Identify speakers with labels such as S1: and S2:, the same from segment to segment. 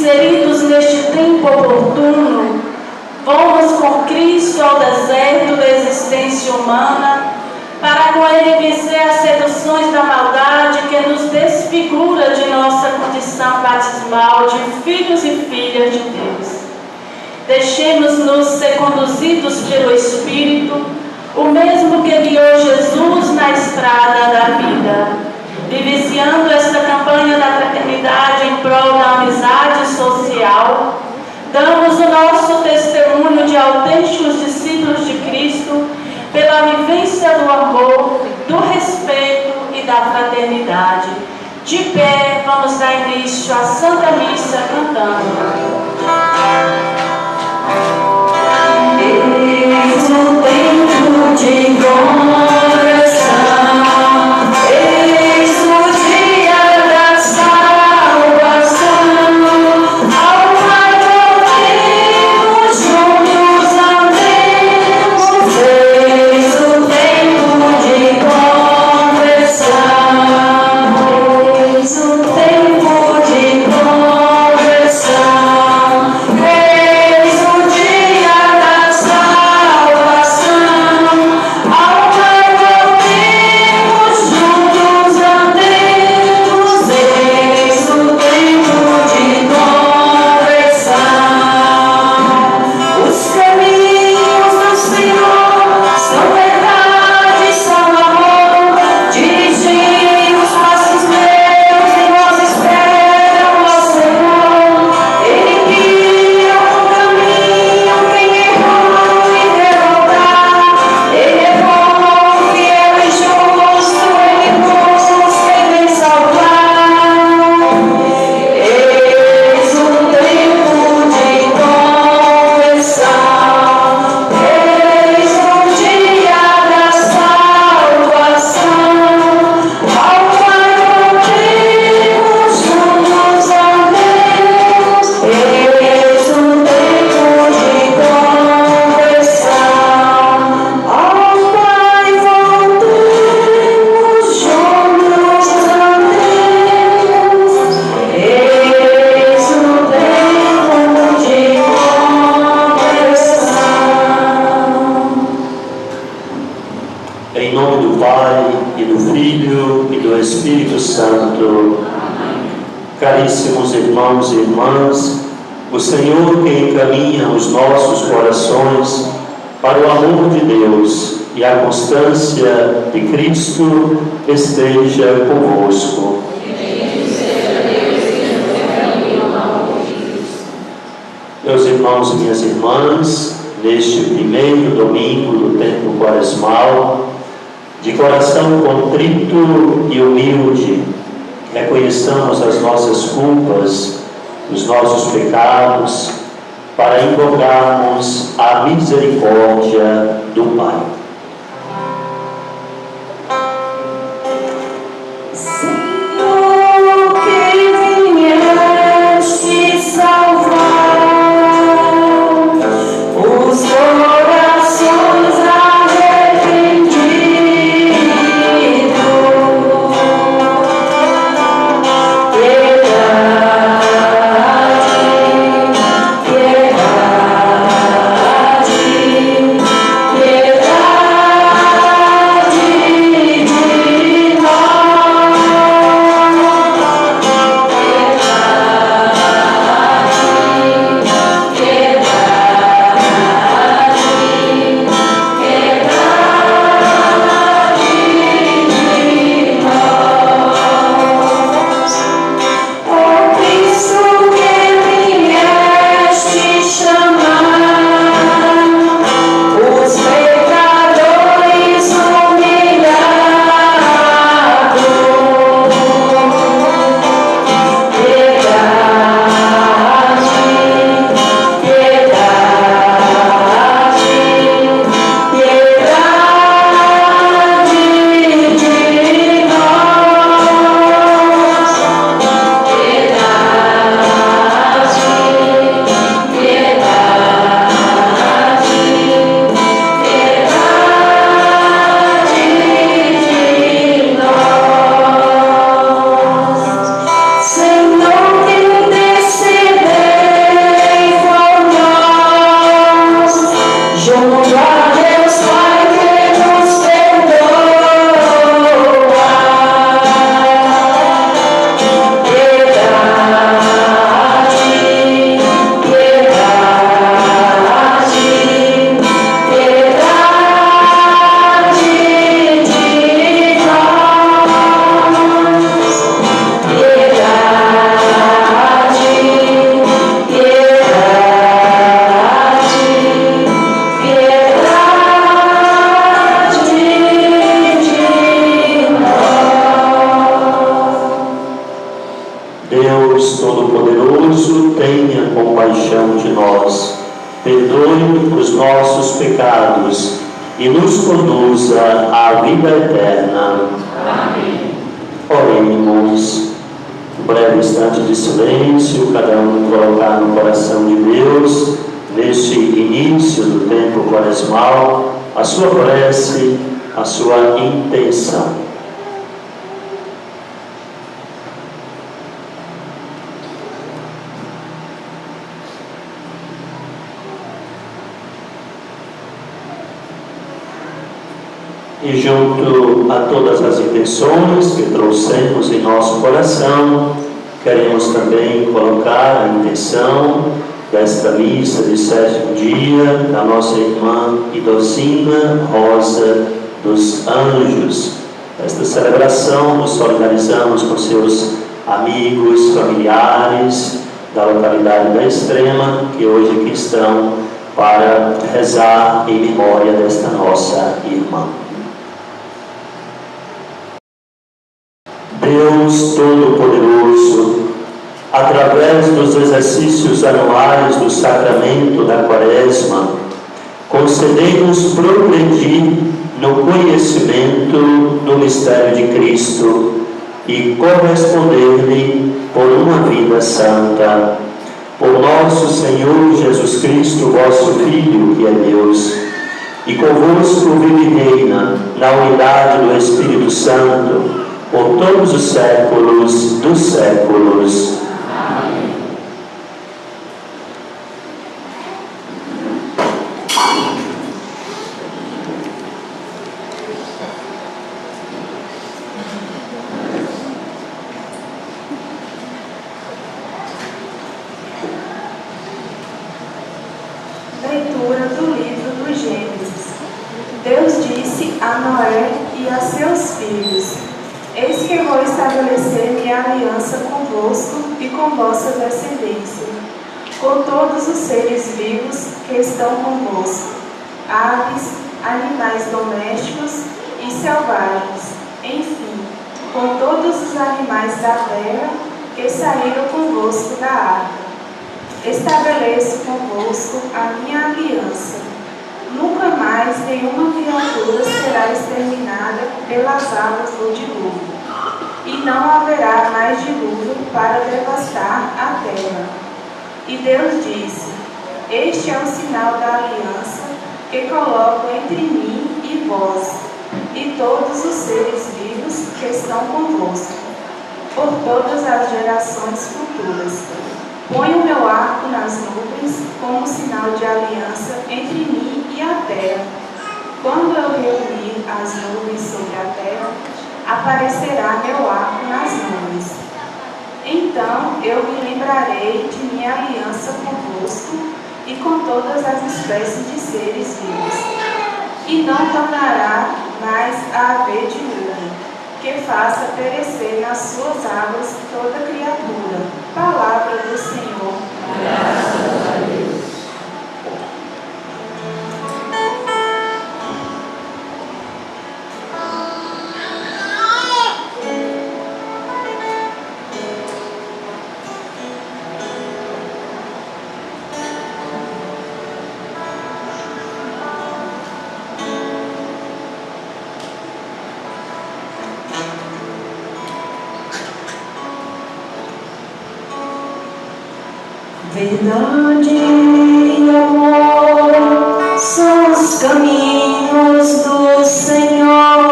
S1: inseridos neste tempo oportuno, vamos com Cristo ao deserto da existência humana, para com Ele vencer as seduções da maldade que nos desfigura de nossa condição batismal de filhos e filhas de Deus. Deixemos-nos ser conduzidos pelo Espírito, o mesmo que guiou Jesus na estrada da vida, vivenciando esta campanha da fraternidade em prol da amizade social. Damos o nosso testemunho de autênticos discípulos de Cristo pela vivência do amor, do respeito e da fraternidade. De pé, vamos dar início à Santa Missa cantando. Eis o tempo de conversão, eis o dia da salvação, ao Pai voltemos, juntos andemos, eis o tempo de conversão, eis o tempo de conversão, eis o dia da salvação, ao Pai voltemos, juntos andemos, eis o tempo de conversão. Os caminhos do Senhor são verdade, são amor, dirigem os passos meus e nós esperam ao Senhor. Ele guia o caminho, quem errou e derrotar. Ele é bom, fiel e justo, Ele busca e vem salvar. Eis o tempo de conversão, eis o dia da salvação, ao Pai voltemos, juntos andemos, eis o tempo de conversão, ao Pai voltemos, juntos andemos, eis o tempo de conversão.
S2: Em nome do Pai, e do Filho, e do Espírito Santo. Caríssimos irmãos e irmãs, o Senhor que encaminha os nossos corações para o amor de Deus e a constância de Cristo esteja convosco. Meus irmãos e minhas irmãs, neste primeiro domingo do tempo quaresmal, de coração contrito e humilde, reconheçamos as nossas culpas, os nossos pecados, para invocarmos a misericórdia do Pai.
S1: Senhor, que vieste salvar os corações arrependidos, piedade, piedade, piedade.
S2: tenha compaixão de nós, perdoe os nossos pecados e nos conduza à vida eterna. Amém. Oremos. Um breve instante de silêncio, cada um colocar no coração de Deus, neste início do tempo quaresmal, a sua prece, a sua intenção. E junto a todas as intenções que trouxemos em nosso coração, queremos também colocar a intenção desta missa de 7º dia da nossa irmã Idosina Rosa dos Anjos. Esta celebração nos solidarizamos com seus amigos, familiares da localidade da Extrema, que hoje aqui estão para rezar em memória desta nossa irmã. Deus Todo-Poderoso, através dos exercícios anuais do sacramento da Quaresma, concedei-nos progredir no conhecimento do mistério de Cristo e corresponder-lhe por uma vida santa. Por nosso Senhor Jesus Cristo, vosso Filho, que é Deus, e convosco vive e reina na unidade do Espírito Santo, por todos os séculos dos séculos. Amém.
S3: Leitura do livro do Gênesis. Deus disse a Noé e a seus filhos: Eis que vou estabelecer minha aliança convosco e com vossa descendência, com todos os seres vivos que estão convosco, aves, animais domésticos e selvagens, enfim, com todos os animais da terra que saíram convosco da arca. Estabeleço convosco a minha aliança. Nunca mais nenhuma criatura será exterminada pelas águas do dilúvio, e não haverá mais dilúvio para devastar a terra. E Deus disse: Este é o sinal da aliança que coloco entre mim e vós, e todos os seres vivos que estão convosco, por todas as gerações futuras. Ponho o meu arco nas nuvens como sinal de aliança entre mim e a terra. Quando eu reunir as nuvens sobre a terra, aparecerá meu arco nas nuvens. Então eu me lembrarei de minha aliança convosco e com todas as espécies de seres vivos. E não tornará mais a haver dilúvio, que faça perecer nas suas águas toda criatura. Palavra do Senhor. Graças a Deus.
S4: Verdade e amor são os caminhos do Senhor.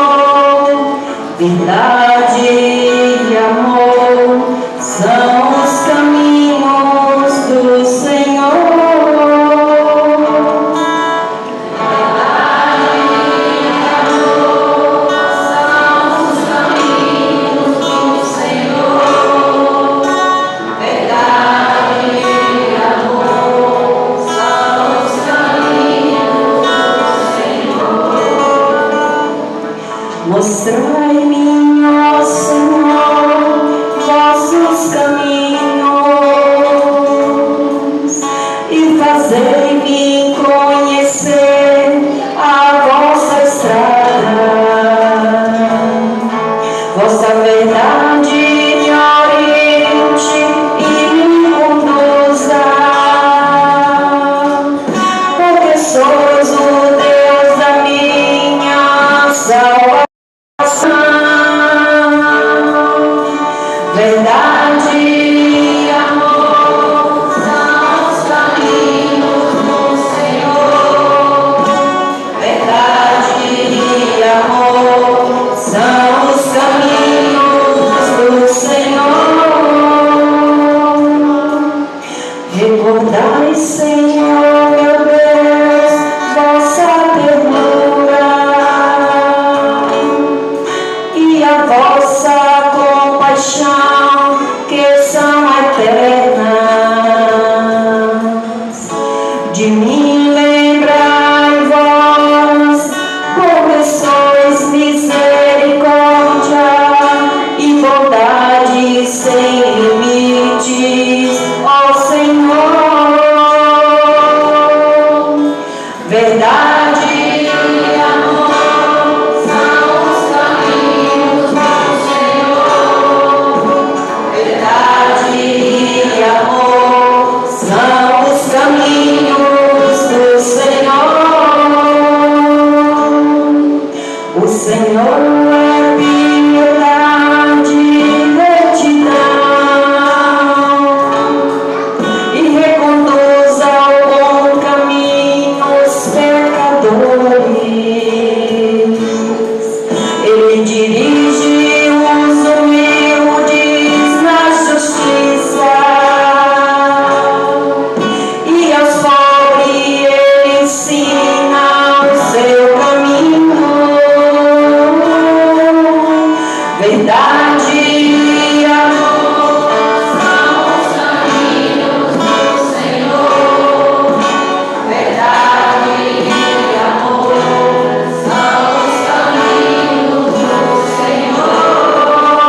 S4: Verdade e amor são os caminhos do Senhor. Verdade e amor são os caminhos do Senhor. Verdade. Mostrai-me, ó Senhor, vossos caminhos e fazei-me conhecer a vossa estrada. Vossa verdade me oriente e me conduza Recordai, Senhor, meu Deus, vossa ternura e a vossa compaixão, que são eternas. De mim lembrai vós, porque sois misericórdia e bondade sem limites, ó Senhor. Verdade e amor são os caminhos do Senhor. Verdade e amor são os caminhos do Senhor. O Senhor é piedade e retidão e reconduz ao bom caminho os pecadores. Ele dirige os humildes na justiça e aos pobres ele ensina o seu caminho. Verdade e amor são os caminhos do Senhor. Verdade e amor são os caminhos do Senhor. Verdade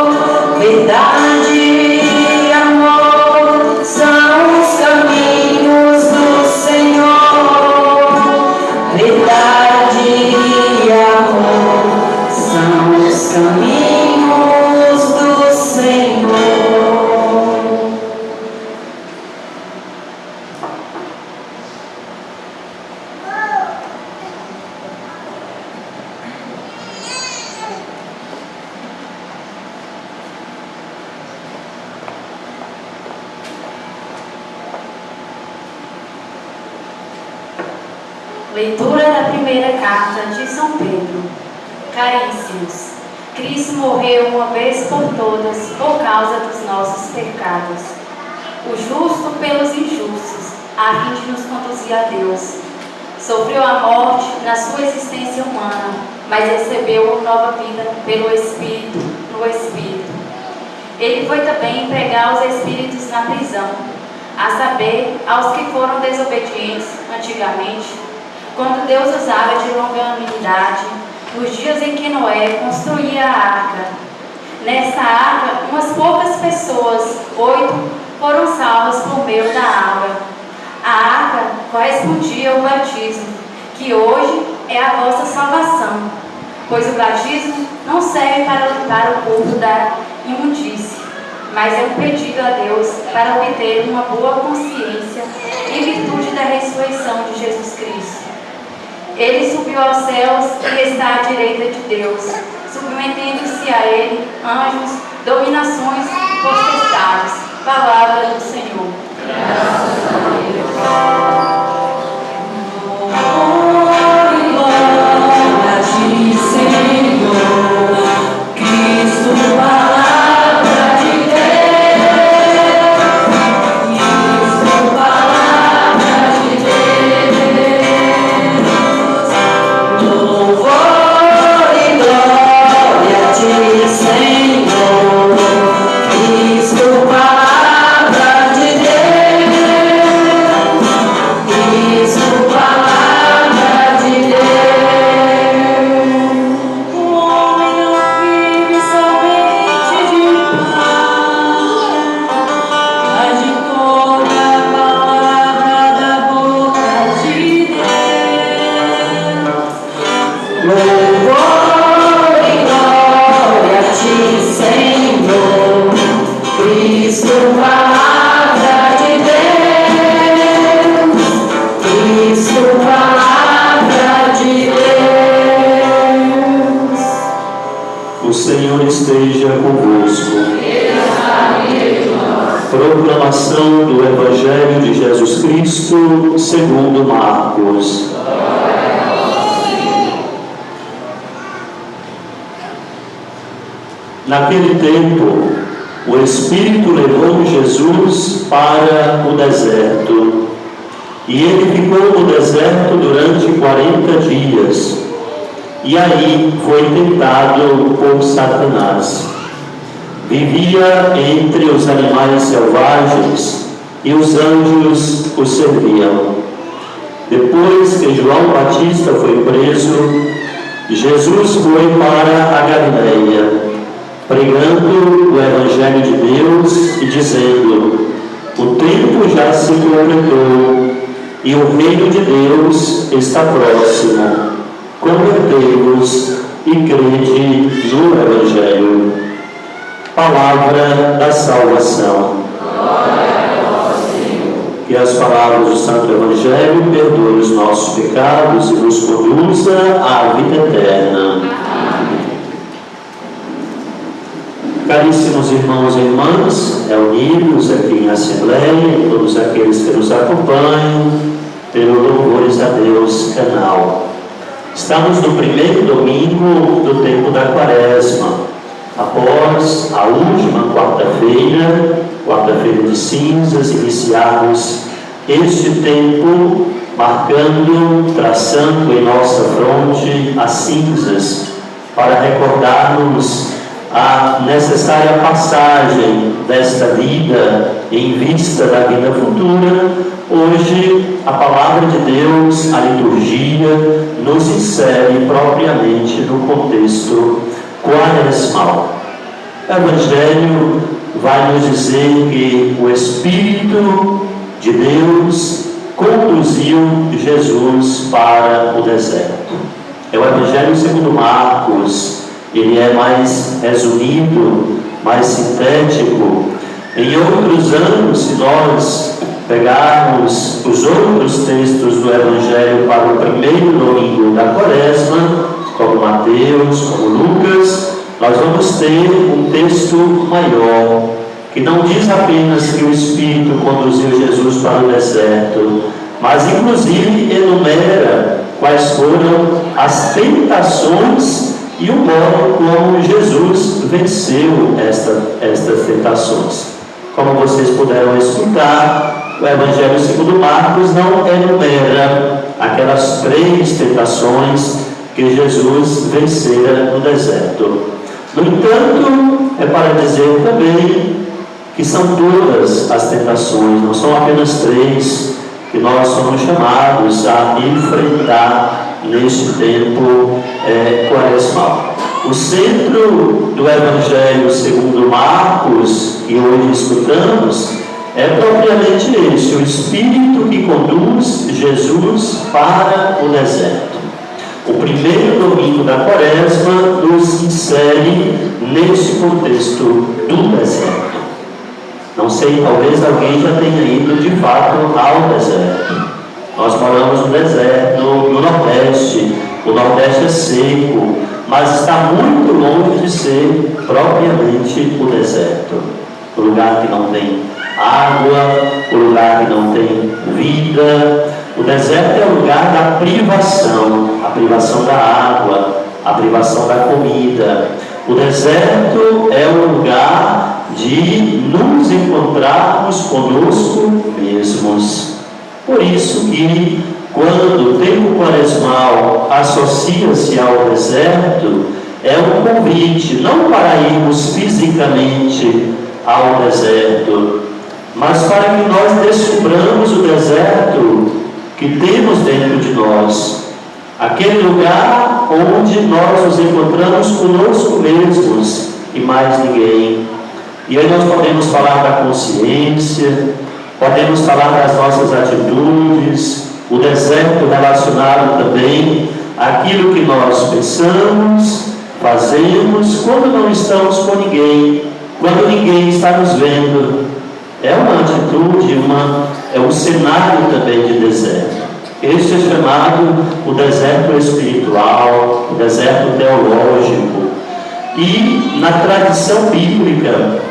S4: e amor são os caminhos do Senhor. Verdade e amor são os caminhos do Senhor.
S5: Leitura da primeira carta de São Pedro. Caríssimos, Cristo morreu uma vez por todas por causa dos nossos pecados, o justo pelos injustos, a fim de nos conduzir a Deus. Sofreu a morte na sua existência humana, mas recebeu nova vida pelo Espírito, no Espírito. Ele foi também pregar os espíritos na prisão, a saber, aos que foram desobedientes antigamente, quando Deus usava de longanimidade, nos dias em que Noé construía a arca. Nessa arca, umas poucas pessoas, 8, foram salvas por meio da água. A arca correspondia ao batismo, que hoje é a vossa salvação, pois o batismo não serve para limpar o corpo da imundície, mas é um pedido a Deus para obter uma boa consciência em virtude da ressurreição de Jesus Cristo. Ele subiu aos céus e está à direita de Deus, submetendo-se a Ele anjos, dominações e potestades. Palavra do Senhor. Graças a Deus. Glória a ti, Senhor, Cristo, palavra de Deus, Cristo, palavra de Deus. Louvor e glória a ti, Senhor, Cristo, palavra de Deus, Cristo, palavra de Deus. O homem não vive somente de pão, mas de toda a palavra da boca de Deus. Louvor e glória a ti, Senhor, Cristo, palavra de Deus, Cristo, palavra de Deus.
S2: O Senhor esteja convosco. Proclamação do Evangelho de Jesus Cristo segundo Marcos. Naquele tempo, o Espírito levou Jesus para o deserto E ele ficou no deserto durante 40 dias. E aí foi tentado por Satanás. Vivia entre os animais selvagens e os anjos o serviam. Depois que João Batista foi preso, Jesus foi para a Galileia, pregando o Evangelho de Deus e dizendo: o tempo já se completou e o reino de Deus está próximo. Convertei-vos e crede no Evangelho. Palavra da salvação. Que as palavras do Santo Evangelho perdoem os nossos pecados e nos conduza à vida eterna. Caríssimos irmãos e irmãs, reunidos aqui em Assembleia, e todos aqueles que nos acompanham, pelo Louvores a Deus canal. Estamos no primeiro domingo do tempo da Quaresma, após a última quarta-feira de cinzas, iniciarmos este tempo marcando, traçando em nossa fronte as cinzas, para recordarmos a necessária passagem desta vida em vista da vida futura. Hoje, a palavra de Deus, a liturgia, nos insere propriamente no contexto quaresmal. O Evangelho vai nos dizer que o Espírito de Deus conduziu Jesus para o deserto. É o Evangelho segundo Marcos. Ele é mais resumido, mais sintético. Em outros anos, se nós pegarmos os outros textos do Evangelho para o primeiro domingo da Quaresma, como Mateus, como Lucas, nós vamos ter um texto maior, que não diz apenas que o Espírito conduziu Jesus para o deserto, mas inclusive enumera quais foram as tentações e o modo como Jesus venceu estas tentações. Como vocês puderam escutar, o Evangelho segundo Marcos não enumera aquelas 3 tentações que Jesus vencera no deserto. No entanto, é para dizer também que são todas as tentações, não são apenas 3 que nós somos chamados a enfrentar neste tempo quaresmal. O centro do Evangelho segundo Marcos, que hoje escutamos, é propriamente esse: o Espírito que conduz Jesus para o deserto. O primeiro domingo da Quaresma nos insere nesse contexto do deserto. Não sei, talvez alguém já tenha ido de fato ao deserto. Nós moramos no deserto, no Nordeste. O Nordeste é seco, mas está muito longe de ser propriamente o deserto. O lugar que não tem água, o lugar que não tem vida. O deserto é o lugar da privação, a privação da água, a privação da comida. O deserto é o lugar de nos encontrarmos conosco mesmos. Por isso que, quando o tempo quaresmal associa-se ao deserto, é um convite não para irmos fisicamente ao deserto, mas para que nós descobramos o deserto que temos dentro de nós, aquele lugar onde nós nos encontramos conosco mesmos e mais ninguém. E aí nós podemos falar da consciência, podemos falar das nossas atitudes, o deserto relacionado também àquilo que nós pensamos, fazemos quando não estamos com ninguém, quando ninguém está nos vendo. É uma atitude, é um cenário também de deserto. Este é chamado o deserto espiritual, o deserto teológico. E na tradição bíblica,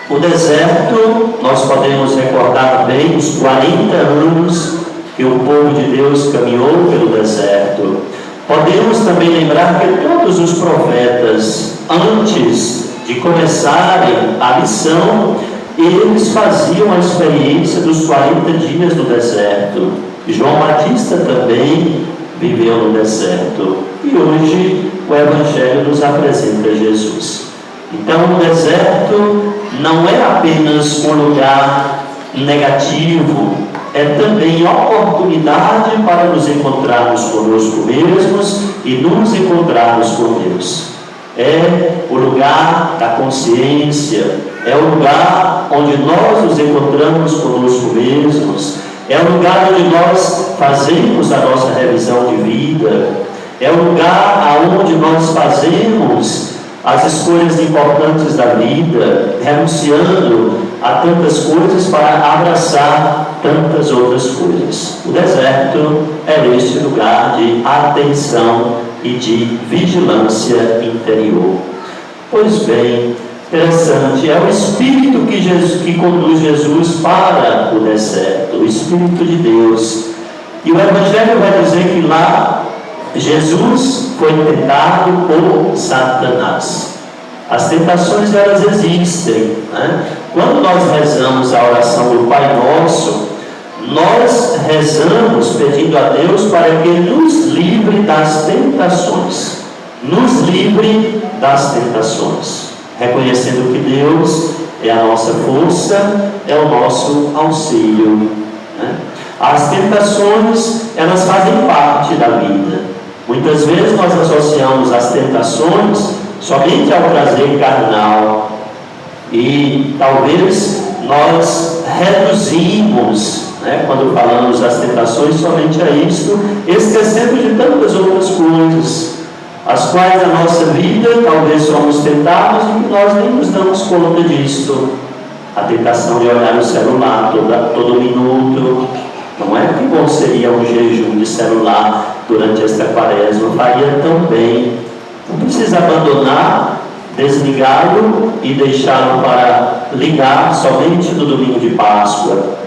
S2: o deserto, nós podemos recordar bem os 40 anos que o povo de Deus caminhou pelo deserto. Podemos também lembrar que todos os profetas, antes de começarem a missão, eles faziam a experiência dos 40 dias no deserto. João Batista também viveu no deserto. E hoje o Evangelho nos apresenta Jesus. Então o deserto não é apenas um lugar negativo, é também oportunidade para nos encontrarmos conosco mesmos e nos encontrarmos com Deus. É o lugar da consciência, é o lugar onde nós nos encontramos conosco mesmos, é o lugar onde nós fazemos a nossa revisão de vida, é o lugar onde nós fazemos as escolhas importantes da vida, renunciando a tantas coisas para abraçar tantas outras coisas. O deserto é este lugar de atenção e de vigilância interior. Pois bem, interessante, é o Espírito que conduz Jesus para o deserto, o Espírito de Deus. E o Evangelho vai dizer que lá Jesus foi tentado por Satanás. As tentações, elas existem, né? Quando nós rezamos a oração do Pai Nosso, nós rezamos pedindo a Deus para que Ele nos livre das tentações. Nos livre das tentações. Reconhecendo que Deus é a nossa força, é o nosso auxílio, né? As tentações, elas fazem parte da vida. Muitas vezes nós associamos as tentações somente ao prazer carnal e talvez nós reduzimos, né, quando falamos das tentações, somente a isso, esquecendo de tantas outras coisas, as quais na nossa vida talvez somos tentados e que nós nem nos damos conta disso. A tentação de olhar o celular todo minuto. Não é que bom seria um jejum de celular durante esta quaresma, faria tão bem. Não precisa abandonar, desligá-lo e deixá-lo para ligar somente no domingo de Páscoa.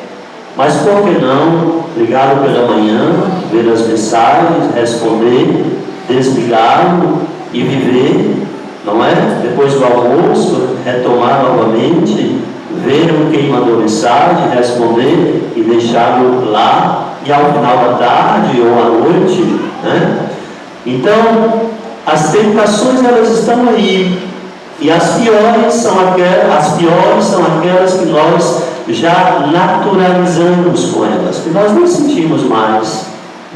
S2: Mas por que não ligá-lo pela manhã, ver as mensagens, responder, desligá-lo e viver, não é? Depois do almoço, retomar novamente, ver quem mandou mensagem, responder e deixá-lo lá, e ao final da tarde ou à noite, né? Então, as tentações, elas estão aí, e as piores são aquelas que nós já naturalizamos com elas, que nós não sentimos mais,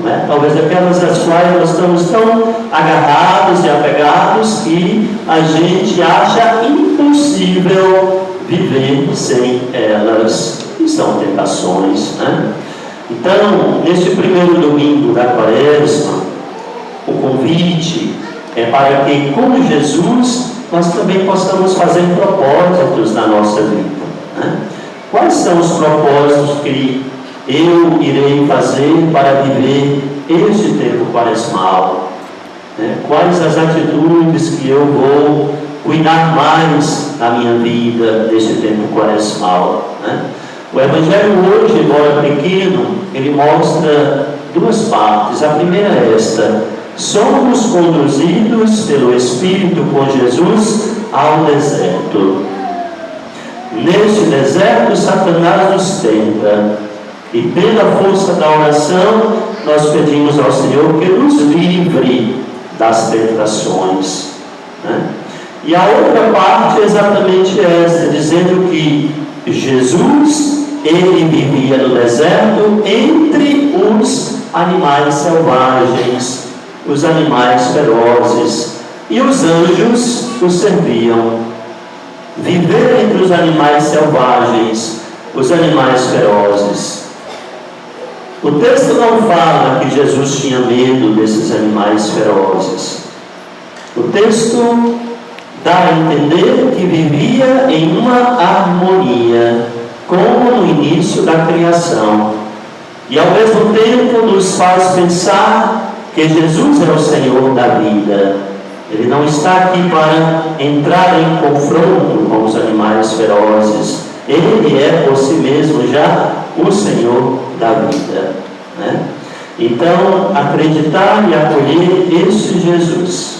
S2: não é? Talvez aquelas às quais nós estamos tão agarrados e apegados que a gente acha impossível viver sem elas, que são tentações, né? Então, neste primeiro domingo da quaresma, o convite é para que, como Jesus, nós também possamos fazer propósitos na nossa vida, né? Quais são os propósitos que eu irei fazer para viver este tempo quaresmal, né? Quais as atitudes que eu vou cuidar mais na minha vida neste tempo quaresmal, né? O Evangelho hoje, embora pequeno, ele mostra duas partes. A primeira é esta: somos conduzidos pelo Espírito com Jesus ao deserto. Neste deserto, Satanás nos tenta, e pela força da oração, nós pedimos ao Senhor que nos livre das tentações, né? E a outra parte é exatamente essa, dizendo que Jesus, ele vivia no deserto entre os animais selvagens, os animais ferozes, e os anjos o serviam. Viver entre os animais selvagens, os animais ferozes. O texto não fala que Jesus tinha medo desses animais ferozes. O texto dá a entender que vivia em uma harmonia, como no início da criação. E ao mesmo tempo nos faz pensar que Jesus é o Senhor da vida. Ele não está aqui para entrar em confronto com os animais ferozes. Ele é por si mesmo já o Senhor da vida, né? Então, acreditar e acolher este Jesus,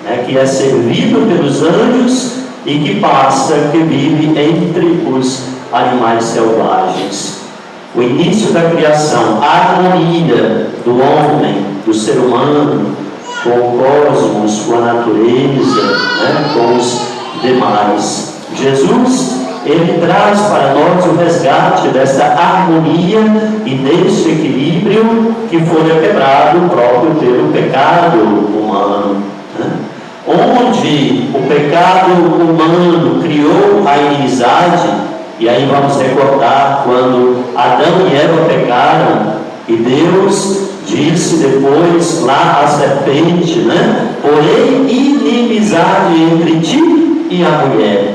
S2: né, que é servido pelos anjos e que passa, que vive entre os animais selvagens. O início da criação, a harmonia do homem, do ser humano, com o cosmos, com a natureza, né, com os demais. Jesus, ele traz para nós o resgate dessa harmonia e desse equilíbrio que foi quebrado próprio pelo pecado humano, né? Onde o pecado humano criou a inimizade, e aí vamos recordar quando Adão e Eva pecaram, e Deus disse depois lá à serpente, né? Porém, inimizade entre ti e a mulher.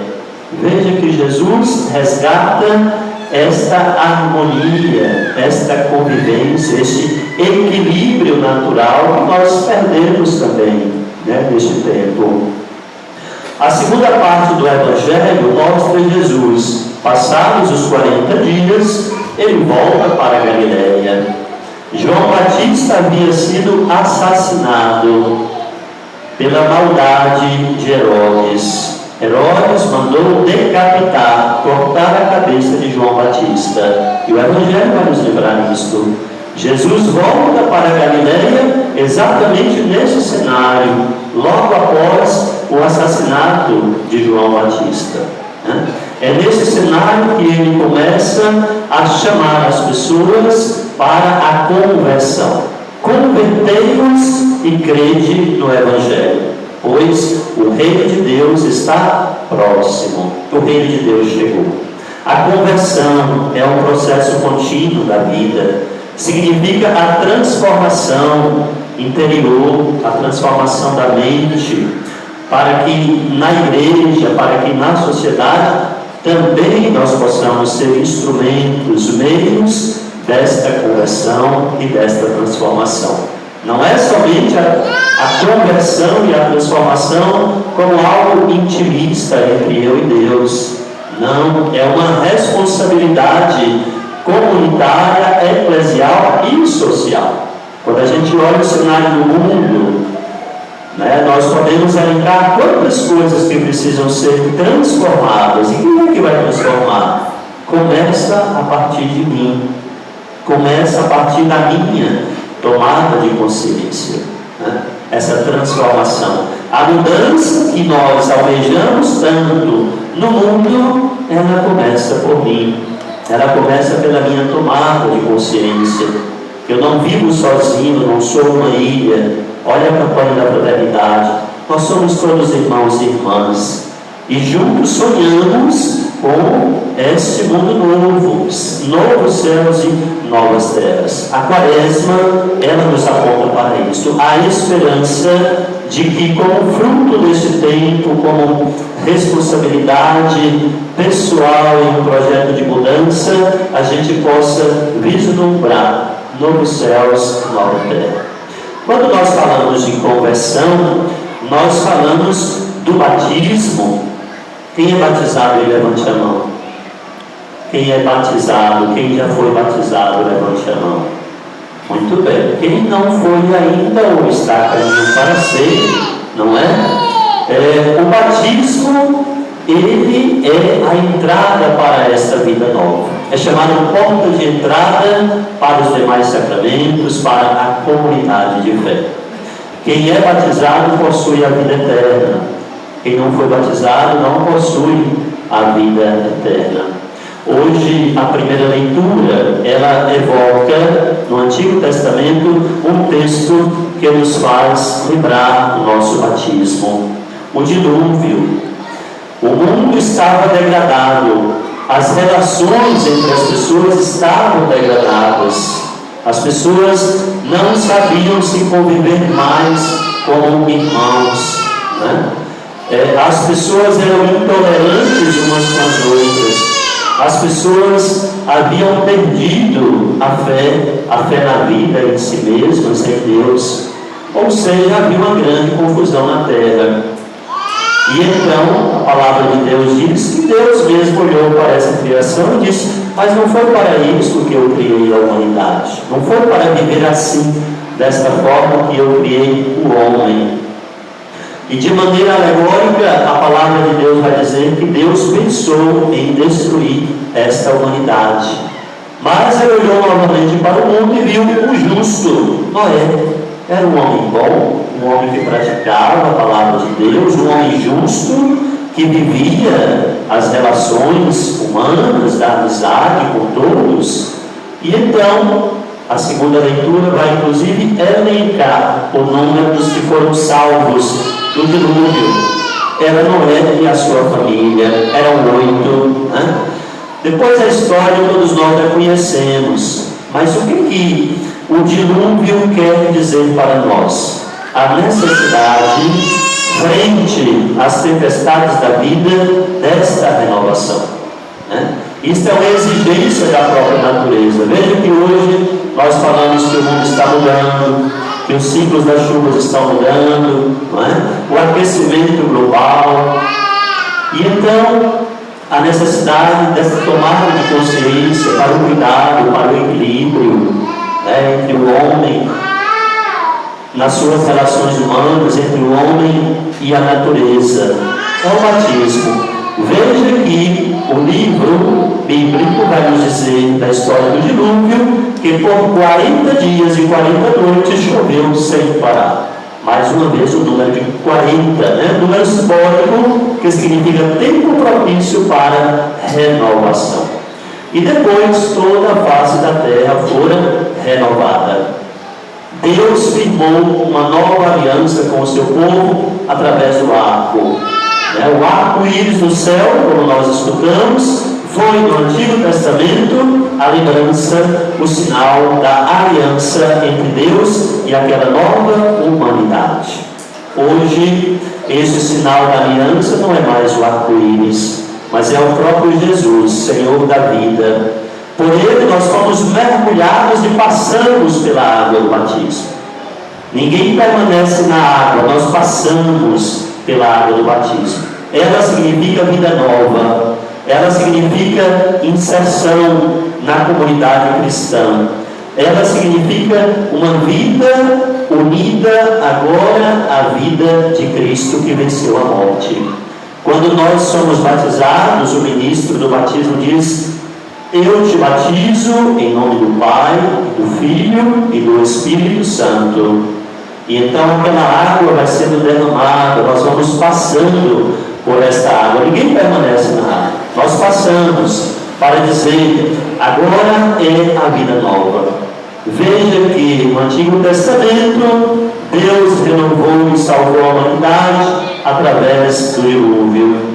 S2: Veja que Jesus resgata esta harmonia, esta convivência, este equilíbrio natural que nós perdemos também, né, neste tempo. A segunda parte do Evangelho mostra Jesus, passados os 40 dias, ele volta para a Galileia. João Batista havia sido assassinado pela maldade de Herodes. Herodes mandou decapitar, cortar a cabeça de João Batista. E o Evangelho vai nos lembrar disto. Jesus volta para a Galileia exatamente nesse cenário, logo após o assassinato de João Batista. É nesse cenário que ele começa a chamar as pessoas para a conversão. Convertei-vos e crede no Evangelho, pois o reino de Deus está próximo. O reino de Deus chegou. A conversão é um processo contínuo da vida. Significa a transformação interior, a transformação da mente, para que na igreja, para que na sociedade também nós possamos ser instrumentos, meios desta conversão e desta transformação. Não é somente a conversão e a transformação como algo intimista entre eu e Deus. Não, é uma responsabilidade comunitária, eclesial e social. Quando a gente olha o cenário do mundo, né, nós podemos elencar quantas coisas que precisam ser transformadas. E quem é que vai transformar? Começa a partir de mim. Começa a partir da minha tomada de consciência, né? Essa transformação. A mudança que nós almejamos tanto no mundo, ela começa por mim. Ela começa pela minha tomada de consciência. Eu não vivo sozinho, não sou uma ilha. Olha a campanha da fraternidade. Nós somos todos irmãos e irmãs. E juntos sonhamos com este mundo novo, novos céus e novas terras. A Quaresma, ela nos aponta para isso. A esperança de que, como fruto desse tempo, como responsabilidade pessoal e um projeto de mudança, a gente possa vislumbrar novos céus, nova terra. Quando nós falamos de conversão, nós falamos do batismo. Quem é batizado, levante a mão. Quem é batizado, quem já foi batizado, levante a mão. Muito bem. Quem não foi ainda ou está caminhando para ser, não é? O batismo, ele é a entrada para esta vida nova. É chamado porta de entrada para os demais sacramentos, para a comunidade de fé. Quem é batizado possui a vida eterna. Quem não foi batizado não possui a vida eterna. Hoje, a primeira leitura, ela evoca no Antigo Testamento um texto que nos faz lembrar do nosso batismo. O dilúvio. O mundo estava degradado. As relações entre as pessoas estavam degradadas. As pessoas não sabiam se conviver mais como irmãos, né? As pessoas eram intolerantes umas com as outras. As pessoas haviam perdido a fé na vida em si mesmas, em Deus. Ou seja, havia uma grande confusão na terra. E então a palavra de Deus diz que Deus mesmo olhou para essa criação e disse: mas não foi para isso que eu criei a humanidade. Não foi para viver assim, desta forma que eu criei o homem. E de maneira alegórica, a palavra de Deus vai dizer que Deus pensou em destruir esta humanidade. Mas ele olhou novamente para o mundo e viu o justo, Noé. Era um homem bom, um homem que praticava a palavra de Deus, um homem justo, que vivia as relações humanas, da amizade com todos. E então, a segunda leitura vai inclusive elencar o número dos que foram salvos do dilúvio. Era Noé e a sua família, eram 8, né? Depois a história todos nós já conhecemos, mas o que o dilúvio quer dizer para nós? A necessidade, frente às tempestades da vida, desta renovação, né? Isso é uma exigência da própria natureza. Veja que hoje nós falamos que o mundo está mudando, que os ciclos das chuvas estão mudando, não é? O aquecimento global. E então, a necessidade dessa tomada de consciência para o cuidado, para o equilíbrio, né, entre o homem, nas suas relações humanas, entre o homem e a natureza. É o batismo. Veja que o livro bíblico vai nos dizer da história do dilúvio que por 40 dias e 40 noites choveu sem parar. Mais uma vez o número de 40, né? Número simbólico que significa tempo propício para renovação. E depois toda a face da terra fora renovada. Deus firmou uma nova aliança com o seu povo através do arco. O arco-íris no céu, como nós escutamos, foi no Antigo Testamento a lembrança, o sinal da aliança entre Deus e aquela nova humanidade. Hoje, esse sinal da aliança não é mais o arco-íris, mas é o próprio Jesus, Senhor da vida. Por ele nós fomos mergulhados e passamos pela água do batismo. Ninguém permanece na água, nós passamos pela água do batismo. Ela significa vida nova, ela significa inserção na comunidade cristã, ela significa uma vida unida agora à vida de Cristo que venceu a morte. Quando nós somos batizados, o ministro do batismo diz: eu te batizo em nome do Pai, do Filho e do Espírito Santo. E então aquela água vai sendo derramada, nós vamos passando por esta água. Ninguém permanece na água, nós passamos para dizer: agora é a vida nova. Veja que no Antigo Testamento Deus renovou e salvou a humanidade através do dilúvio.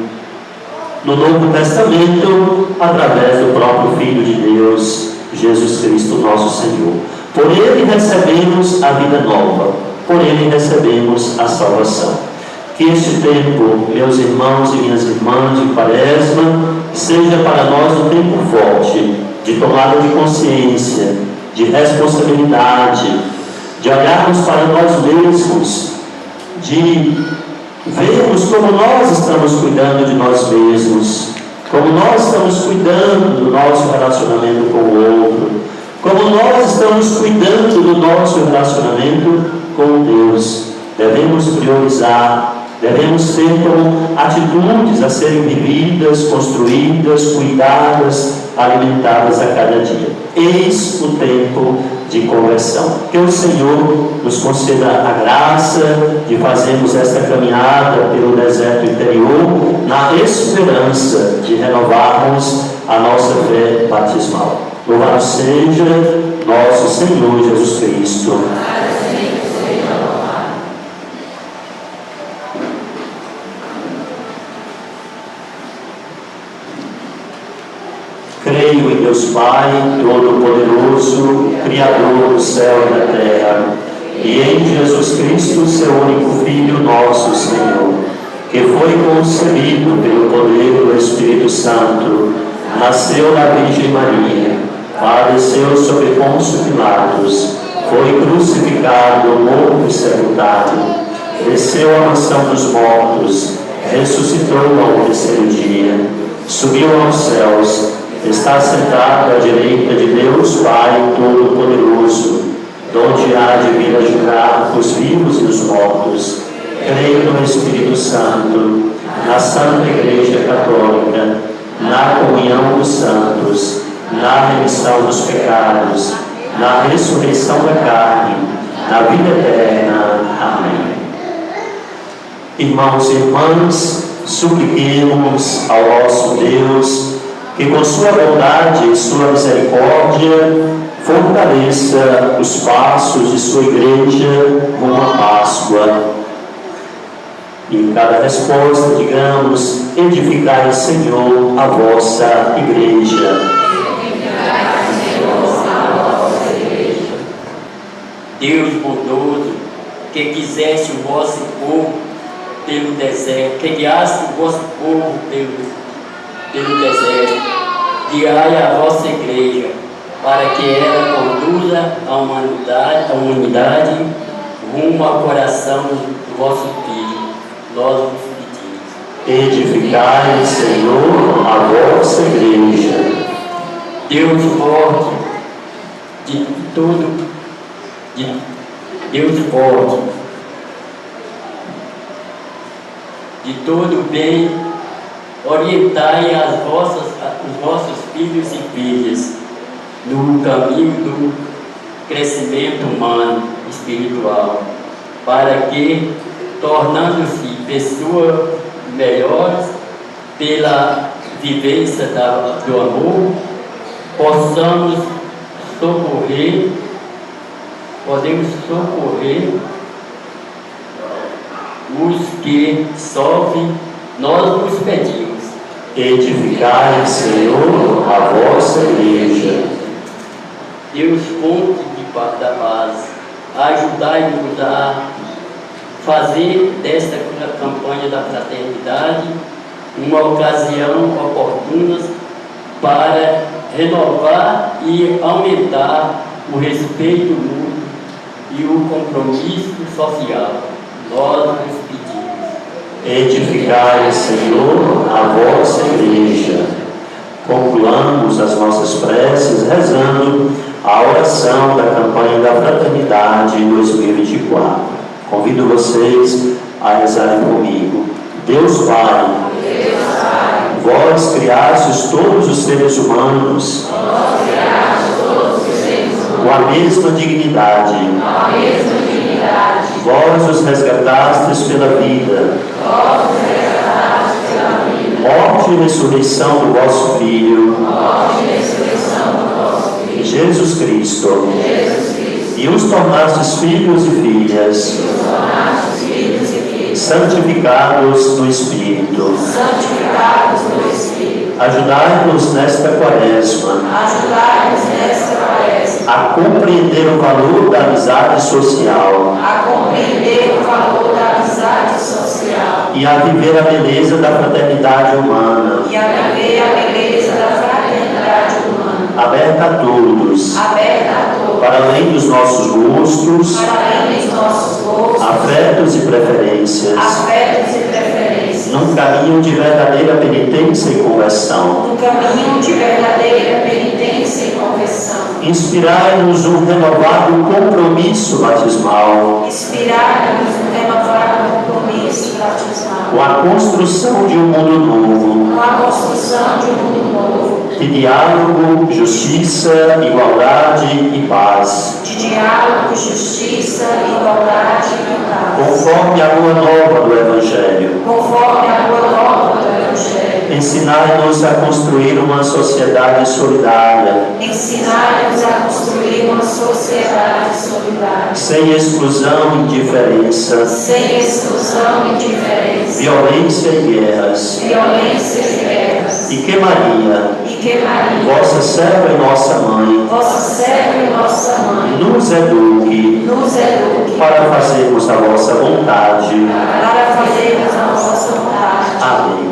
S2: No Novo Testamento, através do próprio Filho de Deus, Jesus Cristo, nosso Senhor. Por ele recebemos a vida nova, por ele recebemos a salvação. Que este tempo, meus irmãos e minhas irmãs de Quaresma, seja para nós um tempo forte, de tomada de consciência, de responsabilidade, de olharmos para nós mesmos, de vermos como nós estamos cuidando de nós mesmos, como nós estamos cuidando do nosso relacionamento com o outro, como nós estamos cuidando do nosso relacionamento com Deus. Devemos priorizar, devemos ter como atitudes a serem vividas, construídas, cuidadas, alimentadas a cada dia. Eis o tempo de conversão. Que o Senhor nos conceda a graça de fazermos esta caminhada pelo deserto interior na esperança de renovarmos a nossa fé batismal. Louvado seja nosso Senhor Jesus Cristo. Creio em Deus Pai, Todo-Poderoso, Criador do céu e da terra, e em Jesus Cristo, seu único Filho, nosso Senhor, que foi concebido pelo poder do Espírito Santo, nasceu da Virgem Maria, padeceu sob Pôncio Pilatos, foi crucificado, morto e sepultado, desceu à mansão dos mortos, ressuscitou ao terceiro dia, subiu aos céus, está sentado à direita de Deus Pai Todo-Poderoso, donde há de vir a julgar os vivos e os mortos. Creio no Espírito Santo, na Santa Igreja Católica, na comunhão dos santos, na remissão dos pecados, na ressurreição da carne, na vida eterna. Amém. Irmãos e irmãs, supliquemos ao nosso Deus que com sua bondade e sua misericórdia fortaleça os passos de sua igreja rumo à Páscoa. E em cada resposta, digamos: edificai, Senhor, a vossa igreja.
S6: Deus bondoso, que quiseste o vosso povo pelo deserto, que guiaste o vosso povo pelo deserto, guiai a vossa igreja, para que ela conduza a humanidade rumo ao coração do vosso Filho. Nós vos pedimos.
S2: Edificai, Senhor, a vossa igreja.
S6: Deus forte de todo, Deus forte de todo bem, orientai os vossos filhos e filhas no caminho do crescimento humano espiritual, para que, tornando-se pessoas melhores pela vivência do amor, podemos socorrer os que sofrem. Nós vos pedimos.
S2: Edificai, Senhor, a vossa igreja.
S6: Deus, fonte da paz, ajudai-nos a fazer desta campanha da fraternidade uma ocasião oportuna para renovar e aumentar o respeito mútuo e o compromisso social. Nós vos pedimos.
S2: Edificai, Senhor, a vossa igreja. Concluamos as nossas preces rezando a oração da campanha da Fraternidade 2024. Convido vocês a rezarem comigo. Deus Pai, vós criastes todos os seres humanos com a mesma dignidade. Vós os resgatastes pela vida. Morte e ressurreição do vosso Filho, Jesus Cristo. E os tornastes filhos e filhas, santificados no Espírito. Ajudai-nos nesta quaresma a compreender o valor da amizade social e a viver a beleza da fraternidade humana, aberta a todos, para além dos nossos gostos, afetos e preferências, num caminho de verdadeira penitência e conversão. Inspirai-nos um renovado compromisso batismal, com a construção de um mundo novo, de diálogo, justiça, igualdade e paz. Conforme a boa nova do Evangelho. Ensinai-nos a construir uma sociedade solidária. Sem exclusão e indiferença. Violência e guerras. E que Maria, vossa serva e nossa mãe, nos eduque para fazermos a vossa vontade. Amém.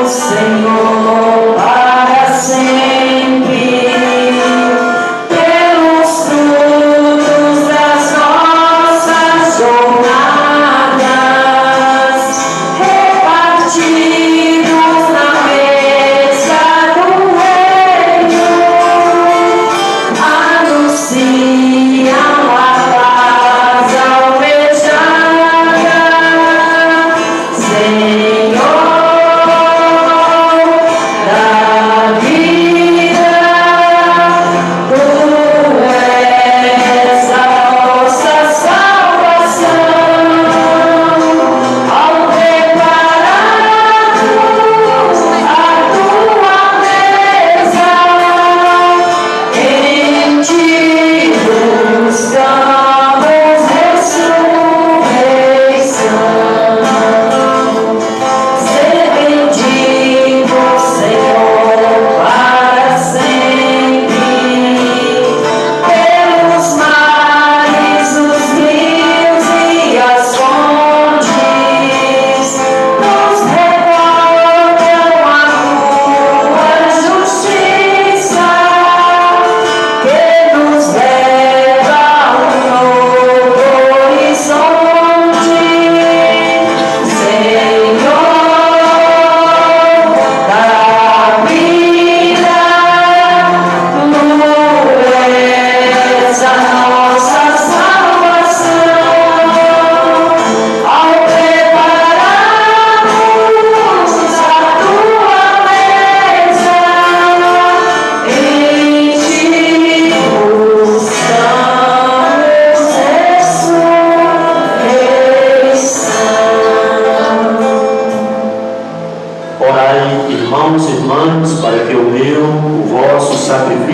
S4: Senhor, para sempre, pelos frutos das nossas jornadas,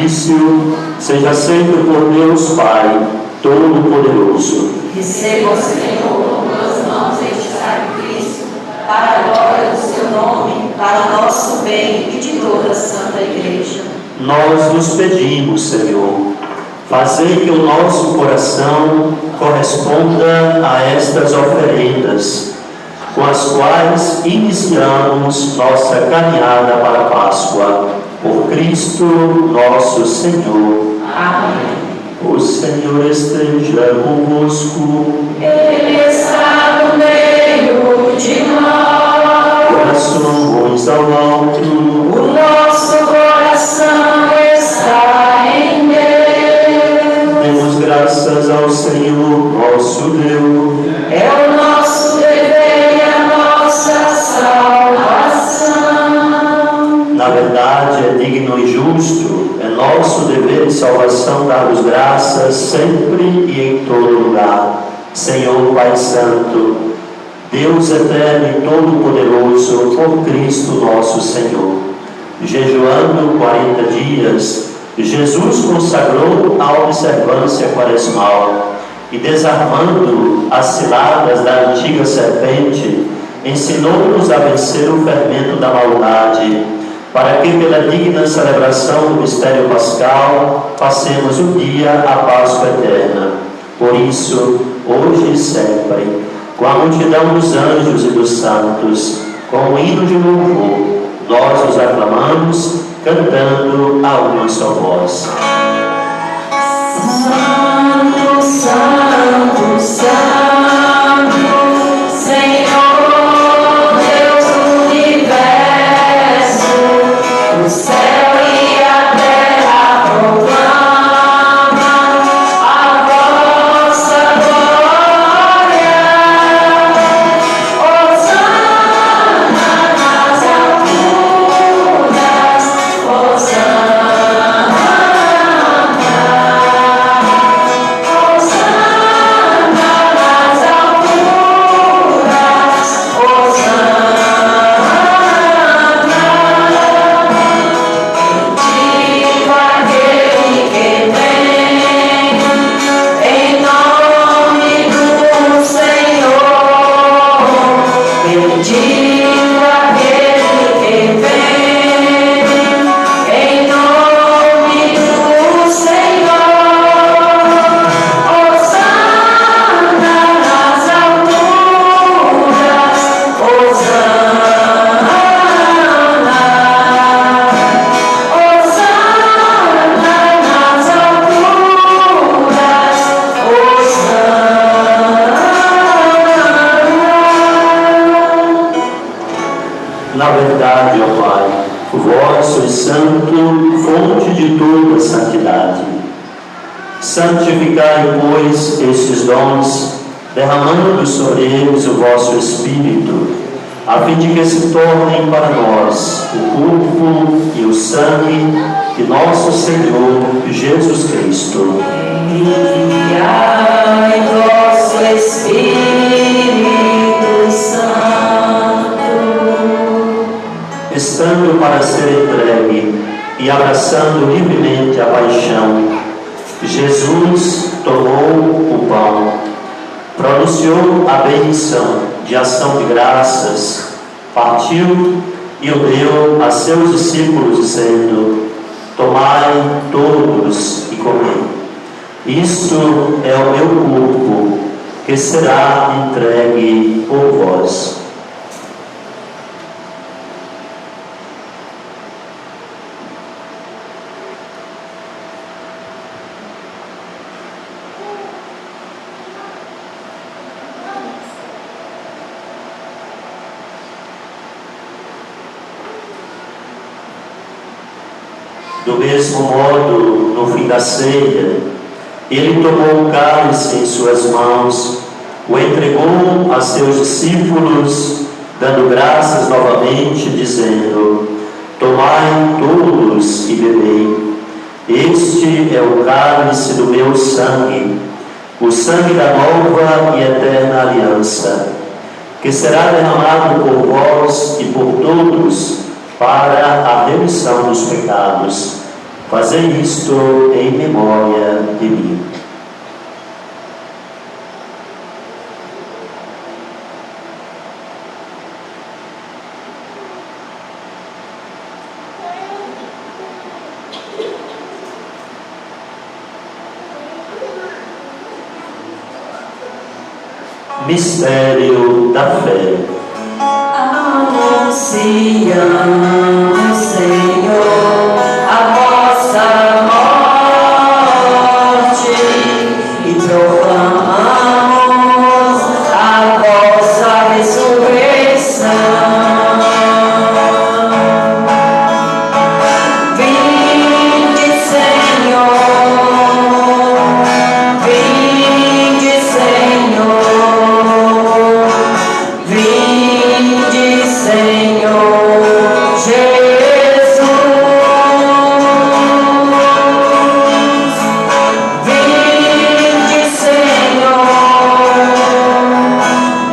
S2: sacrifício seja aceito por Deus Pai Todo-Poderoso.
S4: Receba, Senhor, com tuas mãos este sacrifício, para a glória do seu nome, para o nosso bem e de toda a Santa Igreja.
S2: Nós nos pedimos, Senhor, fazei que o nosso coração corresponda a estas oferendas, com as quais iniciamos nossa caminhada para a Páscoa. Por Cristo nosso Senhor.
S4: Amém.
S2: O Senhor esteja convosco.
S4: Ele está no meio de nós.
S2: Corações ao alto.
S4: O nosso coração está em Deus.
S2: Demos graças ao Senhor nosso Deus.
S4: É o nosso dever e a nossa salvação.
S2: Na verdade, é digno e justo, é nosso dever e salvação dar-vos graças sempre e em todo lugar. Senhor Pai Santo, Deus eterno e todo-poderoso, por Cristo nosso Senhor. Jejuando 40 dias, Jesus consagrou a observância quaresmal e, desarmando as ciladas da antiga serpente, ensinou-nos a vencer o fermento da maldade, para que, pela digna celebração do mistério pascal, passemos o dia à Páscoa eterna. Por isso, hoje e sempre, com a multidão dos anjos e dos santos, com o hino de louvor, nós os aclamamos, cantando a uma só voz.
S4: Santo, Santo, Santo, Senhor Deus do universo, o céu e a terra proclamam a vossa glória. Hosana nas alturas, Hosana, Hosana nas alturas, Hosana. Bendito aquele que vem em nome do Senhor. Bendito aquele que vem em nome do Senhor. Hosana nas alturas, Hosana, Hosana nas alturas, Hosana.
S2: Na verdade, ó Pai, vós sois santo, fonte de toda santidade. Santificai, pois, estes dons, derramando sobre eles o vosso Espírito, a fim de que se tornem para nós o corpo e o sangue de nosso Senhor Jesus Cristo.
S4: Enviai vosso Espírito Santo.
S2: Estando para ser entregue e abraçando livremente a paixão, Jesus tomou o pão, pronunciou a bendição de ação de graças, partiu e o deu a seus discípulos, dizendo: tomai todos e comei. Isto é o meu corpo, que será entregue por vós. Do mesmo modo, no fim da ceia, ele tomou o cálice em suas mãos, o entregou a seus discípulos, dando graças novamente, dizendo: tomai todos e bebei. Este é o cálice do meu sangue, o sangue da nova e eterna aliança, que será derramado por vós e por todos para a remissão dos pecados. Fazei isto em memória de mim. Mistério da fé.
S4: Anunciamos, Senhor, a vossa morte e proclamamos a vossa ressurreição. Vinde, Senhor, vinde, Senhor, vinde, Senhor Jesus. Vinde, Senhor,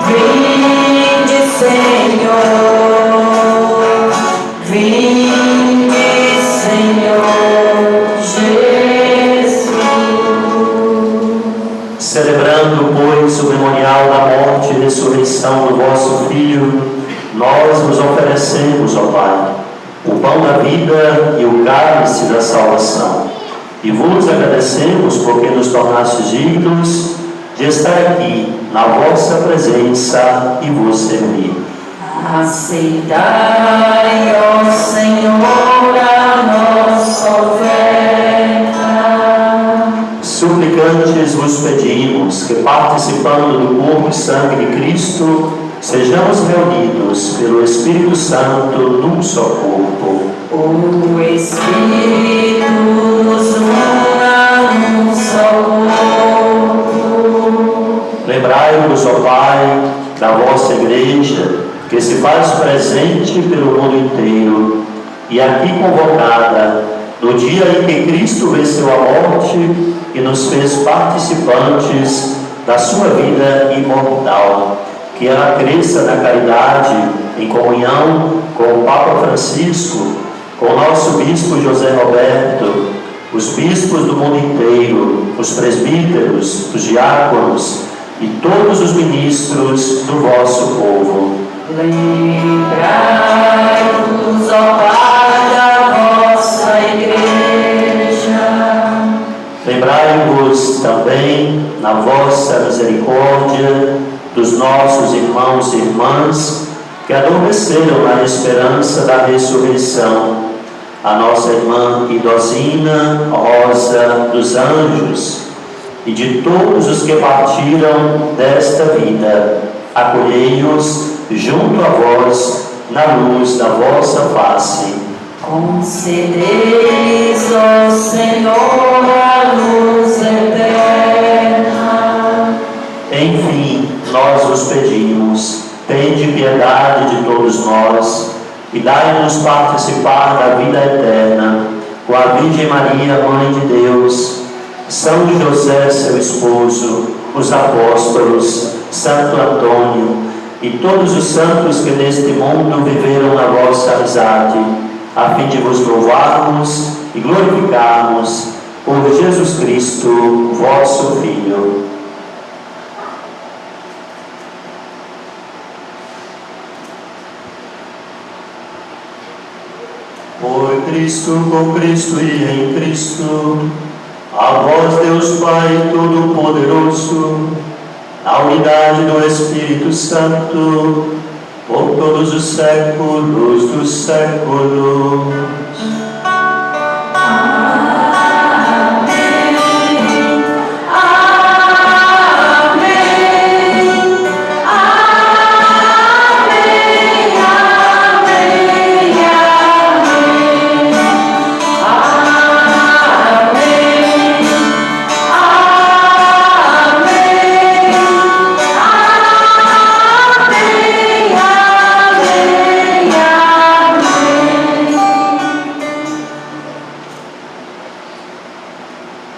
S4: vinde, Senhor, vinde, Senhor Jesus.
S2: Celebrando, pois, o memorial da morte e ressurreição do vosso Filho, nós vos oferecemos, ó Pai, o pão da vida e o cálice da salvação. E vos agradecemos porque nos tornastes dignos de estar aqui na vossa presença e vos servir.
S4: Aceitai, ó Senhor, a nossa oferta.
S2: Suplicantes vos pedimos que, participando do corpo e sangue de Cristo, sejamos reunidos pelo Espírito Santo num só corpo.
S4: O Espírito nos una num só corpo.
S2: Lembrai-vos, ó Pai, da vossa Igreja, que se faz presente pelo mundo inteiro, e aqui convocada no dia em que Cristo venceu a morte e nos fez participantes da sua vida imortal. Que ela cresça na caridade, em comunhão com o Papa Francisco, com o nosso Bispo José Roberto, os bispos do mundo inteiro, os presbíteros, os diáconos e todos os ministros do vosso povo.
S4: Lembrai-vos, ó Pai, da vossa Igreja.
S2: Lembrai-vos também, na vossa misericórdia, dos nossos irmãos e irmãs que adormeceram na esperança da ressurreição. A nossa irmã Idosina Rosa dos Anjos e de todos os que partiram desta vida. Acolhei-os junto a vós na luz da vossa face.
S4: Concedei-lhes, ó Senhor, a luz eterna.
S2: Enfim, nós vos pedimos, tende piedade de todos nós e dai-nos participar da vida eterna com a Virgem Maria, Mãe de Deus, São José, seu esposo, os apóstolos, Santo Antônio e todos os santos que neste mundo viveram na vossa amizade, a fim de vos louvarmos e glorificarmos por Jesus Cristo, vosso Filho. Por Cristo, com Cristo e em Cristo, a vós, Deus Pai Todo-Poderoso, na unidade do Espírito Santo, por todos os séculos dos séculos.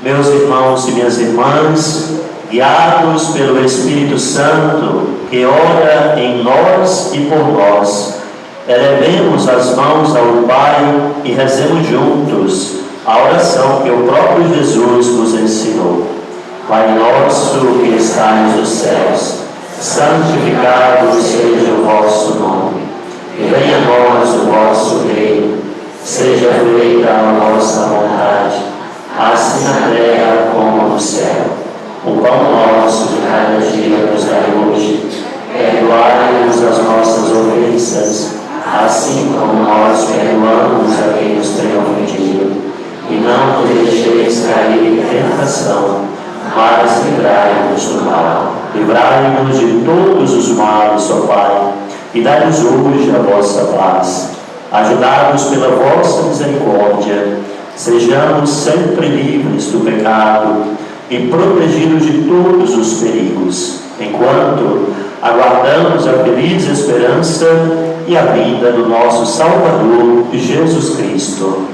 S2: Meus irmãos e minhas irmãs, guiados pelo Espírito Santo, que ora em nós e por nós, elevemos as mãos ao Pai e rezemos juntos, a oração que o próprio Jesus nos ensinou. Pai nosso que estais nos céus, santificado seja o vosso nome. Venha a nós o vosso reino. Seja feita a vossa vontade, assim na terra como no céu. O pão nosso de cada dia nos dai hoje. Perdoai-nos as nossas ofensas, assim como nós perdoamos a quem nos tem ofendido. E não nos deixeis cair em tentação, mas livrai-nos do mal. Livrai-nos de todos os males, ó Pai, e dai-nos hoje a vossa paz. Ajudai-nos pela vossa misericórdia, sejamos sempre livres do pecado e protegidos de todos os perigos, enquanto aguardamos a feliz esperança e a vinda do nosso Salvador, Jesus Cristo.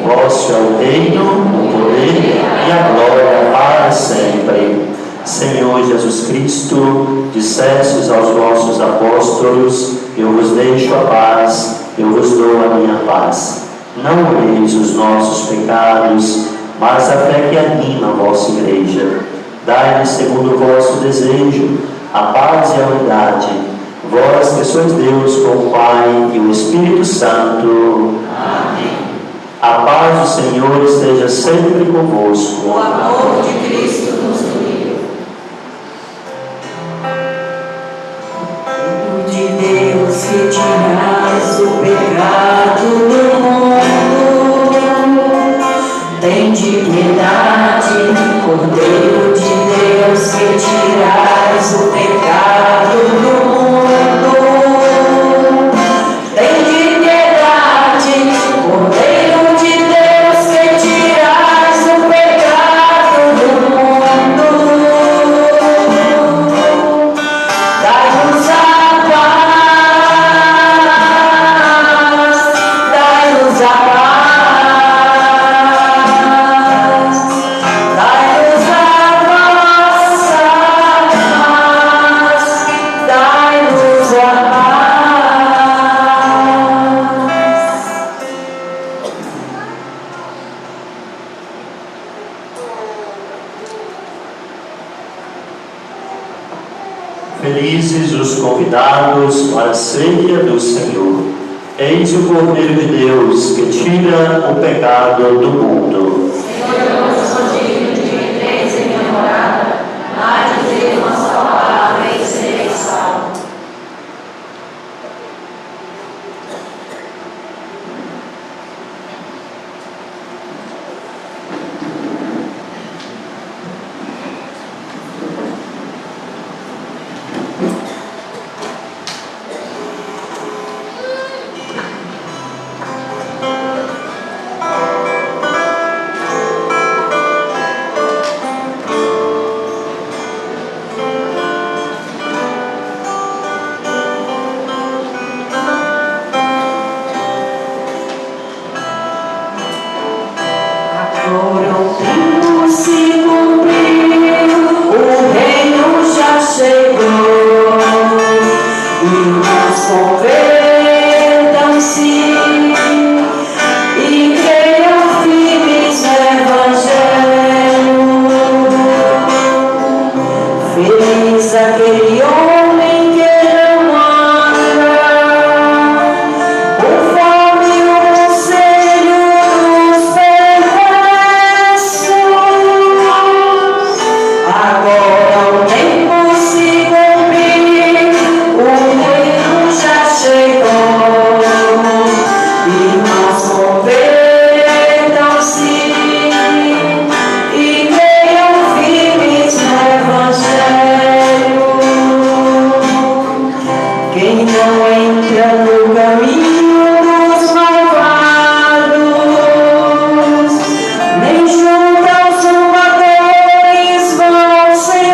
S2: Vosso é o reino, o poder e a glória para sempre. Senhor Jesus Cristo, dissestes aos vossos apóstolos: eu vos deixo a paz, eu vos dou a minha paz. Não olheis os nossos pecados, mas a fé que anima a vossa igreja. Dai-lhe segundo o vosso desejo a paz e a unidade. Vós que sois Deus com o Pai e o Espírito Santo.
S4: Amém.
S2: A paz do Senhor esteja sempre convosco.
S4: O amor de Cristo nos uniu. De Deus retirais o pecado do mundo. Tende piedade, Cordeiro de Deus, retirais o pecado do mundo. Tende piedade, Cordeiro de Deus, retirais o pecado do mundo. Dai-nos a paz, dai-nos a paz.
S2: Felizes os convidados para a ceia do Senhor. Eis o Cordeiro de Deus que tira o pecado do mundo.
S4: Senhor, eu não sou digno de que entreis em minha morada, mas dizer uma só palavra e serei salvo. Agora o tempo se cumpriu, o reino já chegou, irmãos, convertam-se e creiam firmes no Evangelho. Feliz aquele homem que não anda conforme o conselho dos perversos. Agora o tempo se cumpriu, o reino já chegou. Irmãos, convertam-se e creiam firmes no Evangelho. Quem não entra no caminho dos malvados, nem junto aos zombadores vão sem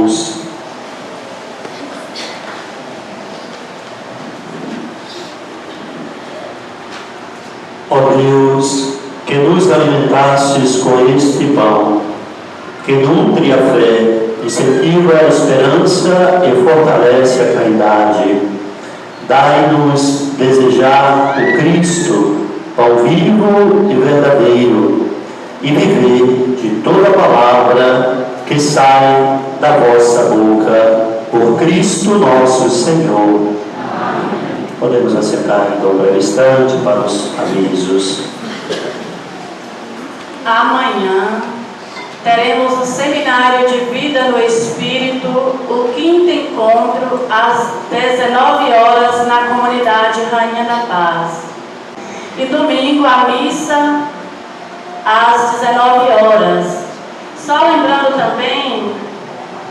S2: Oremos. Ó Deus, que nos alimentastes com este pão, que nutre a fé, incentiva a esperança e fortalece a caridade, dai-nos desejar o Cristo, pão vivo e verdadeiro, e viver de toda palavra que sai da vossa boca, por Cristo nosso Senhor. Amém. Podemos assentar então um breve instante para os avisos.
S1: Amanhã teremos o Seminário de Vida no Espírito, o 5º encontro, às 19 horas, na comunidade Rainha da Paz. E domingo, a missa, às 19 horas. Só lembrando também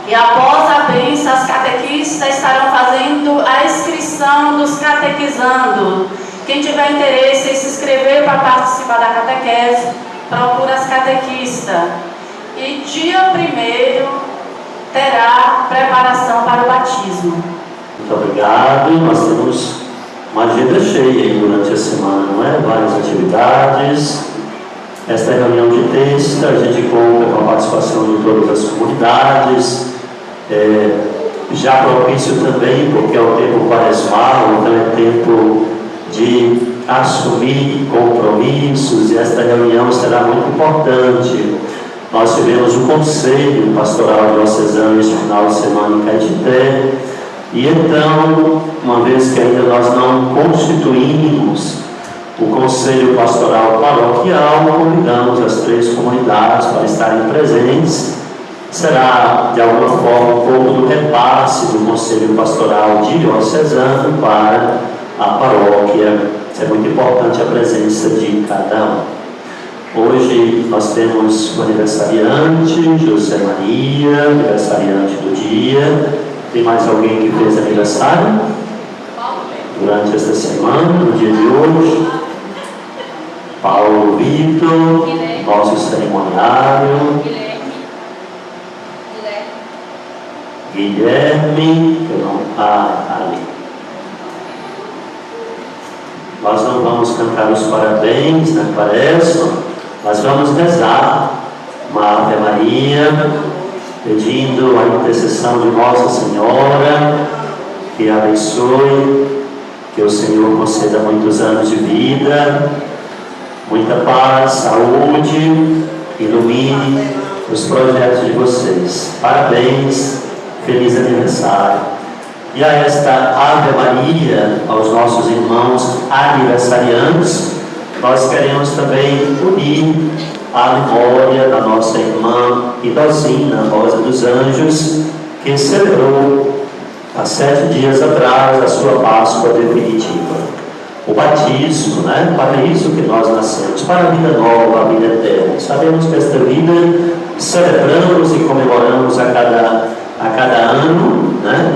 S1: que após a bênção, as catequistas estarão fazendo a inscrição dos catequizando. Quem tiver interesse em se inscrever para participar da catequese, procura as catequistas. E dia 1º terá preparação para o batismo.
S2: Muito obrigado. Nós temos uma agenda cheia aí durante a semana, não é? Várias atividades. Esta é a reunião de terça, a gente conta com a participação de todas as comunidades. Já propício também, porque é o tempo quaresmal, então é tempo de assumir compromissos, e esta reunião será muito importante. Nós tivemos o Conselho Pastoral Diocesano este final de semana em Caetité, e então, uma vez que ainda nós não constituímos o Conselho Pastoral Paroquial, convidamos as 3 comunidades para estarem presentes. Será, de alguma forma, um pouco do repasse do Conselho Pastoral Diocesano para a paróquia. É muito importante a presença de cada um. Hoje nós temos o aniversariante, José Maria, aniversariante do dia. Tem mais alguém que fez aniversário durante esta semana, no dia de hoje? Paulo Vitor, nosso cerimoniário. Guilherme, ali. Nós não vamos cantar os parabéns na quaresma, mas vamos rezar uma Ave Maria, pedindo a intercessão de Nossa Senhora, que abençoe, que o Senhor conceda muitos anos de vida, muita paz, saúde, ilumine os projetos de vocês. Parabéns, feliz aniversário. E a esta Ave Maria, aos nossos irmãos aniversariantes, nós queremos também unir a memória da nossa irmã Idosina Rosa dos Anjos, que celebrou há 7 dias atrás a sua Páscoa definitiva. O batismo, né? Para isso que nós nascemos, para a vida nova, a vida eterna. Sabemos que esta vida celebramos e comemoramos a cada ano, né?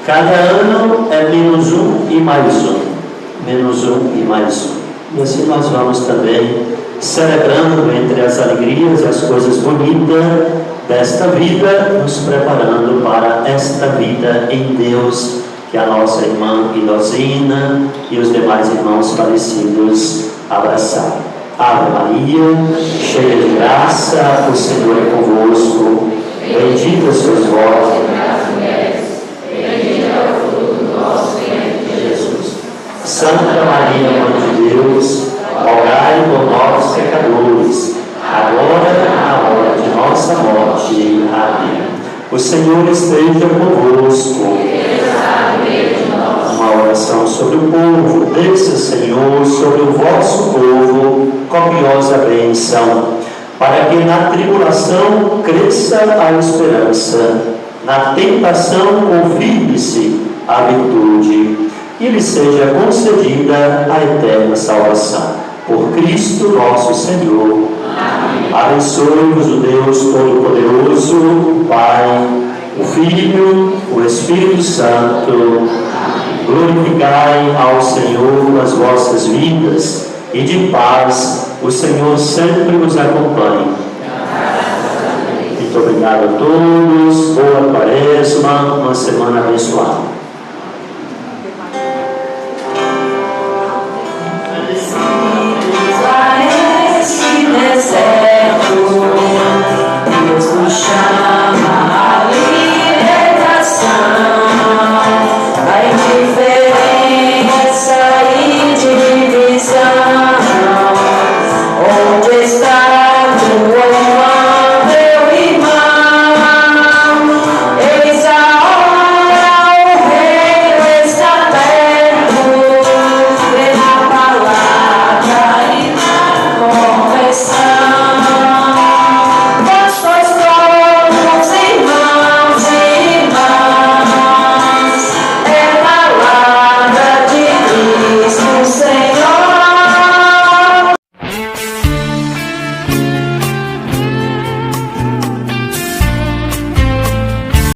S2: Cada ano é menos um e mais um. Menos um e mais um. E assim nós vamos também celebrando entre as alegrias e as coisas bonitas desta vida, nos preparando para esta vida em Deus, que a nossa irmã Idosina e os demais irmãos falecidos abraçaram. Ave Maria, cheia de graça, o Senhor é convosco. Bendita sois vós entre as mulheres, bendito é o fruto do vosso ventre, Jesus. Santa Maria, Mãe de Deus, rogai por nós, pecadores, agora e na hora de nossa morte. Amém. O Senhor esteja convosco. Uma oração sobre o povo. Desça, Senhor, sobre o vosso povo copiosa bênção, para que na tribulação cresça a esperança, na tentação confirme-se a virtude, e lhe seja concedida a eterna salvação. Por Cristo nosso Senhor. Amém. Abençoe-vos o Deus Todo-Poderoso, o Pai, o Filho, o Espírito Santo. Amém. Glorificai ao Senhor as vossas vidas, e de paz o Senhor sempre nos acompanhe. Muito obrigado. obrigado a todos. Boa quaresma, uma semana abençoada.